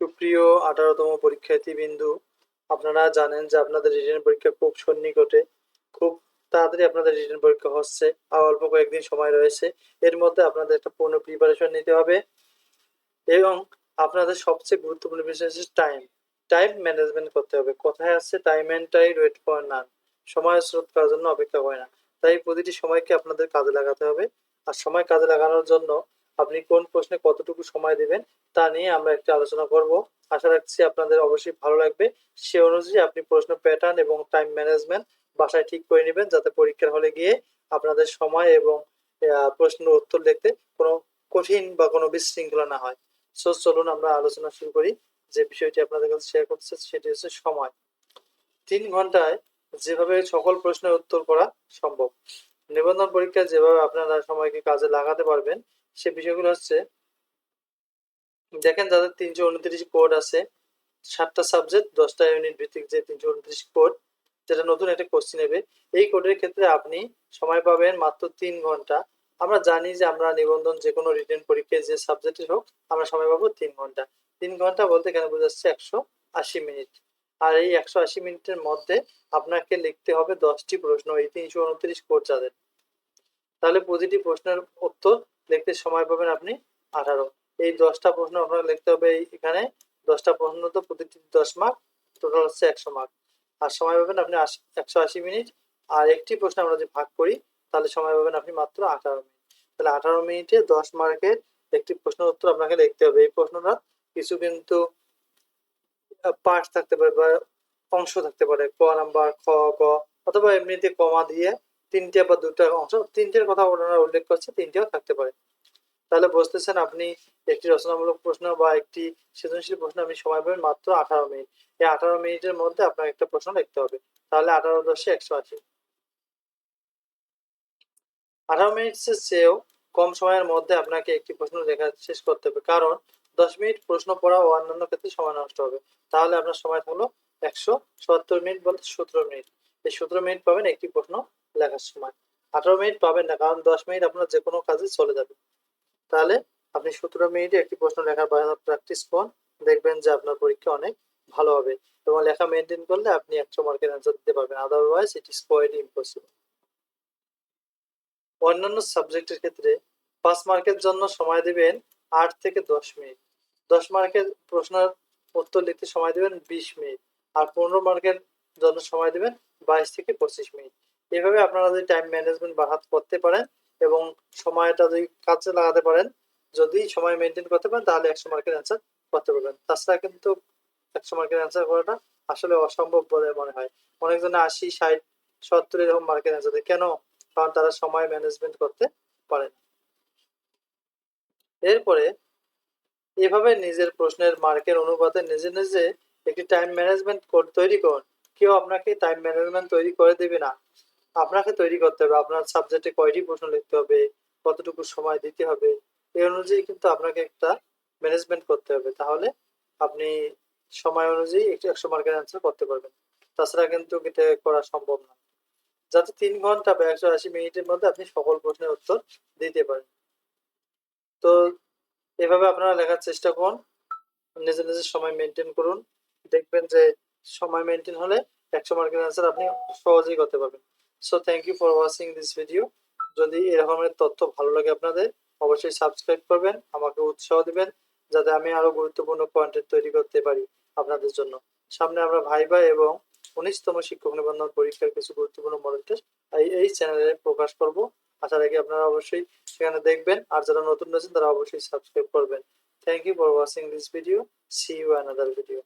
সুপ্রিয় 18তম পরীক্ষার্থীবৃন্দু, আপনারা জানেন যে আপনাদের রিটেন পরীক্ষা খুব সন্নিকটে। খুব তাড়াতাড়ি আপনাদের রিটেন পরীক্ষা হচ্ছে, আর অল্প কয়েকদিন সময় রয়েছে। এর মধ্যে আপনাদের একটা পূর্ণ প্রিপারেশন নিতে হবে এবং আপনাদের সবচেয়ে গুরুত্বপূর্ণ বিষয় হচ্ছে টাইম ম্যানেজমেন্ট করতে হবে। কথায় আছে time and tide wait for none, সময় স্রোত কারোর জন্য অপেক্ষা করে না। তাই প্রতিটি সময়কে আপনাদের কাজে লাগাতে হবে। আর সময় কাজে লাগানোর জন্য আপনি কোন প্রশ্নে কতটুকু সময় দেবেন তা নিয়ে আমরা একটি আলোচনা করব। আশা রাখছি আপনাদের অবশ্যই ভালো লাগবে। সে অনুযায়ী আপনি প্রশ্ন প্যাটার্ন এবং টাইম ম্যানেজমেন্ট বাসায় ঠিক করে নেবেন, যাতে পরীক্ষার হলে গিয়ে আপনাদের সময় এবং প্রশ্নের উত্তর দেখতে কোনো কঠিন বা কোনো বিশৃঙ্খলা না হয়। সো চলুন আমরা আলোচনা শুরু করি। যে বিষয়টি আপনাদের কাছে শেয়ার করতে চাচ্ছি সেটি হচ্ছে সময়। 3 ঘন্টায় যেভাবে সকল প্রশ্নের উত্তর করা সম্ভব, নিবন্ধন পরীক্ষায় যেভাবে আপনারা সময়কে কাজে লাগাতে পারবেন সে বিষয়গুলো হচ্ছে, দেখেন যাদের 329 কোড আছে, 7টা সাবজেক্ট 10টা ইউনিট ভিত্তিক যে 329 কোড, যেটা নতুন একটা কোশ্চেন নেবে, এই কোডের ক্ষেত্রে আপনি সময় পাবেন মাত্র 3 ঘন্টা। আমরা জানি যে আমরা নিবন্ধন যে কোনো রিটেন পরীক্ষায় যে সাবজেক্টের হোক আমরা সময় পাবো 3 ঘন্টা। 3 ঘন্টা বলতে এখানে বোঝাচ্ছে 180 মিনিট। আর এই 180 মিনিটের মধ্যে আপনাকে লিখতে হবে 10টি প্রশ্ন, এই 329 কোড যাদের। তাহলে প্রতিটি প্রশ্নের উত্তর লিখতে সময় পাবেন আপনি 18। এই 10টা প্রশ্ন আপনাকে লিখতে হবে এখানে। 10টা প্রশ্ন তো প্রতিটি 10 মার্ক, টোটাল হচ্ছে 100 মার্ক। আর সময় পাবেন আপনি 180 মিনিট। আর একটি প্রশ্ন আমরা যদি ভাগ করি তাহলে সময় পাবেন আপনি মাত্র 18 মিনিট। তাহলে 18 মিনিটে 10 মার্কের একটি প্রশ্নের উত্তর আপনাকে লিখতে হবে। এই প্রশ্নটা কিছু কিন্তু পার্ট থাকতে পারে বা অংশ থাকতে পারে, ক নাম্বার, খ, গ, অথবা এমনিতে কমা দিয়ে 3টে বা 2টা অংশ, 3টের কথা ওনারা উল্লেখ করছে, 3টেও থাকতে পারে। তাহলে বুঝতেছেন আপনি একটি রচনামূলক প্রশ্ন বা একটি সৃজনশীল প্রশ্ন আপনি সময় পাবেন মাত্র 18 মিনিট। এই 18 মিনিটের মধ্যে আপনার একটা প্রশ্ন লিখতে হবে। তাহলে 18 × 10 = 180। 18 মিনিটের চেয়েও কম সময়ের মধ্যে আপনাকে একটি প্রশ্ন লেখা শেষ করতে হবে, কারণ 10 মিনিট প্রশ্ন পড়া ও অন্যান্য ক্ষেত্রে সময় নষ্ট হবে। তাহলে আপনার সময় হলো 177 মিনিট, বলতে 17 মিনিট। এই 17 মিনিট পাবেন একটি প্রশ্ন লেখার সময়। 18 মিনিট পাবেন না, কারণ 10 মিনিট আপনার যে কোনো কাজে চলে যাবে। তাহলে আপনি 17 মিনিটে একটি প্রশ্ন লেখার প্র্যাকটিস করুন, দেখবেন যে আপনার পরীক্ষা অনেক ভালো হবে। এবং লেখা মেনটেন করলে আপনি 100 মার্কের অ্যান্সার দিতে পারবেন, otherwise it is quite impossible. অন্যান্য সাবজেক্টের ক্ষেত্রে 5 মার্কের জন্য সময় দিবেন 8 থেকে 10 মিনিট। 10 মার্কের প্রশ্নের উত্তর লিখতে সময় দিবেন 20 মিনিট। আর 15 মার্কের জন্য সময় দিবেন 22 থেকে 25 মিনিট। এভাবে আপনারা যদি টাইম ম্যানেজমেন্ট বাড়াতে করতে পারেন এবং সময়টা যদি কাজে লাগাতে পারেন, যদি সময় মেনটেন করতে পারেন, তাহলে 100 মার্কের অ্যান্সার করতে পারবেন। তাছাড়া কিন্তু 100 মার্কের অ্যান্সার করাটা আসলে অসম্ভব বলে মনে হয়। অনেকজনে 80, 60, 70 এরকম মার্কের অ্যান্সার দেয়। কেন? কারণ তারা সময় ম্যানেজমেন্ট করতে পারে। এরপরে এভাবে নিজের প্রশ্নের মার্কের অনুপাতে নিজে নিজে একটি টাইম ম্যানেজমেন্ট কোড তৈরি করুন। কেউ আপনাকে টাইম ম্যানেজমেন্ট তৈরি করে দেবে না, আপনাকে তৈরি করতে হবে। আপনার সাবজেক্টে কয়টি প্রশ্ন লিখতে হবে, কতটুকু সময় দিতে হবে, এই অনুযায়ী কিন্তু আপনাকে একটা ম্যানেজমেন্ট করতে হবে। তাহলে আপনি সময় অনুযায়ী একটু 100 মার্কের অ্যান্সার করতে পারবেন। তাছাড়া কিন্তু এটা করা সম্ভব না। যাতে 3 ঘন্টা বা 180 মিনিটের মধ্যে আপনি সকল প্রশ্নের উত্তর দিতে পারেন। তো এভাবে আপনারা লেখার চেষ্টা করুন, নিজের নিজের সময় মেনটেন করুন। দেখবেন যে সময় মেনটেন হলে 100 মার্কের অ্যান্সার আপনি সহজেই করতে পারবেন। So thank you for watching this video. যদি এরকমের তথ্য ভালো লাগে আপনাদের, অবশ্যই সাবস্ক্রাইব করবেন, আমাকে উৎসাহ দিবেন, যাতে আমি আরো গুরুত্বপূর্ণ কন্টেন্ট তৈরি করতে পারি আপনাদের জন্য। সামনে আমরা ভাইভা এবং 19তম শিক্ষক নিবন্ধন পরীক্ষার কিছু গুরুত্বপূর্ণ মডেল টেস্ট এই চ্যানেলে প্রকাশ করব। আশা রাখি আপনারা অবশ্যই সেখানে দেখবেন, আর যারা নতুন আছেন তারা অবশ্যই সাবস্ক্রাইব করবেন। Thank you for watching this video. See you another video.